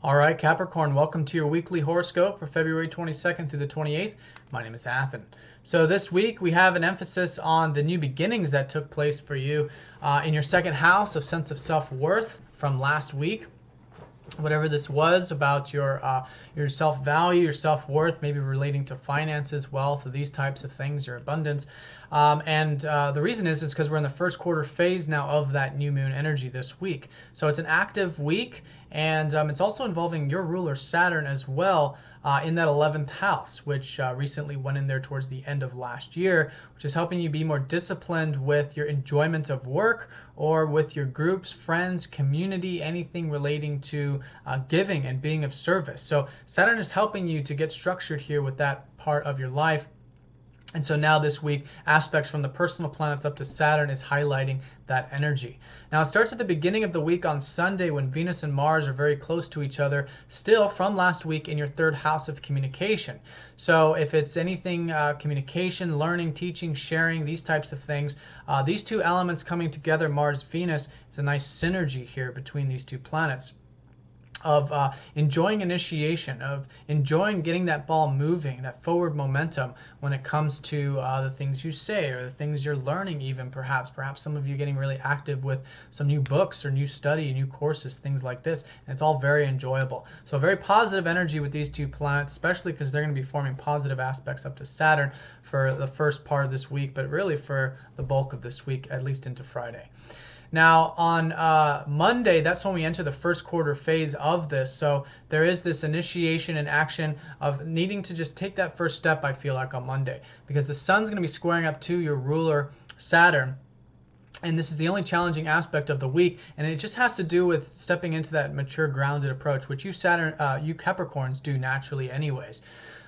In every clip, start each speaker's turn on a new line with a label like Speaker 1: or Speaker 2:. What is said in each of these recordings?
Speaker 1: All right, Capricorn, welcome to your weekly horoscope for February 22nd through the 28th. My name is Athen. So this week we have an emphasis on the new beginnings that took place for you in your second house of sense of self-worth from last week. Whatever this was about your self-value, your self-worth, maybe relating to finances, wealth, these types of things, your abundance. The reason is because we're in the first quarter phase now of that new moon energy this week. So it's an active week, and it's also involving your ruler Saturn as well in that 11th house, which recently went in there towards the end of last year, which is helping you be more disciplined with your enjoyment of work or with your groups, friends, community, anything relating to giving and being of service. So Saturn is helping you to get structured here with that part of your life. And so now this week, aspects from the personal planets up to Saturn is highlighting that energy. Now it starts at the beginning of the week on Sunday when Venus and Mars are very close to each other, still from last week in your third house of communication. So if it's anything communication, learning, teaching, sharing, these types of things, these two elements coming together, Mars, Venus, it's a nice synergy here between these two planets. Of enjoying initiation, of enjoying getting that ball moving, that forward momentum when it comes to the things you say or the things you're learning even perhaps some of you getting really active with some new books or new study, new courses, things like this, and it's all very enjoyable. So very positive energy with these two planets, especially because they're going to be forming positive aspects up to Saturn for the first part of this week, but really for the bulk of this week, at least into Friday. Now on Monday, that's when we enter the first quarter phase of this. So there is this initiation and action of needing to just take that first step, I feel like, on Monday, because the sun's going to be squaring up to your ruler Saturn. And this is the only challenging aspect of the week, and it just has to do with stepping into that mature, grounded approach, which you Capricorns do naturally anyways.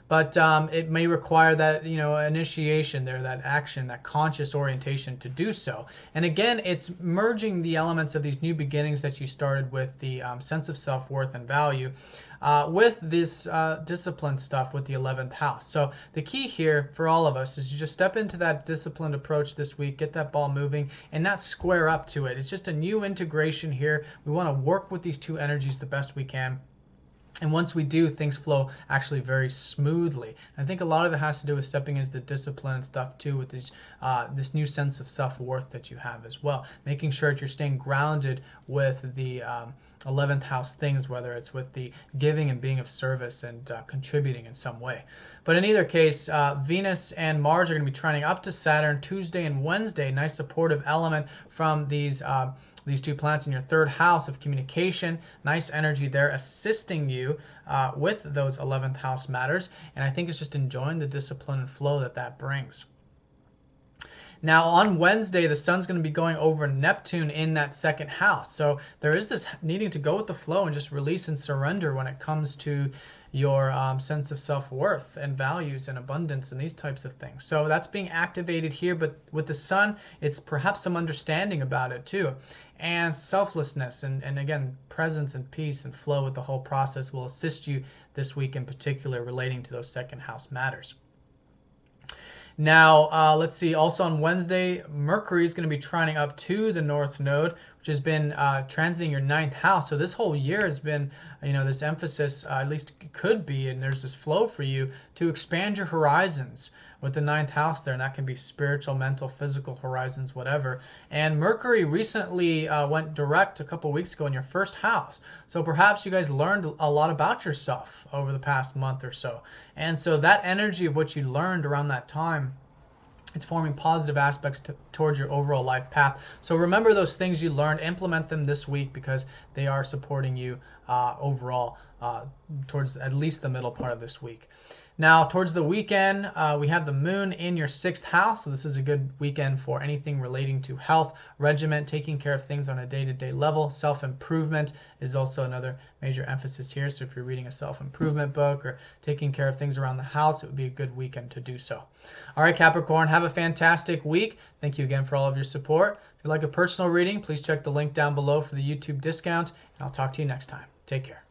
Speaker 1: But it may require that initiation there, that action, that conscious orientation to do so. And again, it's merging the elements of these new beginnings that you started with, the sense of self-worth and value, with this discipline stuff with the 11th house. So the key here for all of us is you just step into that disciplined approach this week, get that ball moving, and not square up to it. It's just a new integration here. We want to work with these two energies the best we can. And once we do, things flow actually very smoothly. And I think a lot of it has to do with stepping into the discipline and stuff too, with this new sense of self-worth that you have as well. Making sure that you're staying grounded with the 11th house things, whether it's with the giving and being of service and contributing in some way. But in either case, Venus and Mars are going to be trining up to Saturn Tuesday and Wednesday. Nice supportive element from these two planets in your third house of communication. Nice energy there assisting you with those 11th house matters. And I think it's just enjoying the discipline and flow that brings. Now on Wednesday, the sun's going to be going over Neptune in that second house. So there is this needing to go with the flow and just release and surrender when it comes to your sense of self-worth and values and abundance and these types of things. So that's being activated here, but with the sun, it's perhaps some understanding about it too. And selflessness and again, presence and peace and flow with the whole process will assist you this week in particular relating to those second house matters. Now, let's see, also on Wednesday, Mercury is going to be trining up to the North Node, which has been transiting your 9th house. So this whole year has been, this emphasis, at least could be, and there's this flow for you to expand your horizons with the 9th house there, and that can be spiritual, mental, physical horizons, whatever. And Mercury recently went direct a couple weeks ago in your first house. So perhaps you guys learned a lot about yourself over the past month or so. And so that energy of what you learned around that time, it's forming positive aspects towards your overall life path. So remember those things you learned, implement them this week because they are supporting you overall towards at least the middle part of this week. Now, towards the weekend, we have the moon in your 6th house. So this is a good weekend for anything relating to health, regiment, taking care of things on a day-to-day level. Self-improvement is also another major emphasis here. So if you're reading a self-improvement book or taking care of things around the house, it would be a good weekend to do so. All right, Capricorn, have a fantastic week. Thank you again for all of your support. If you'd like a personal reading, please check the link down below for the YouTube discount, and I'll talk to you next time. Take care.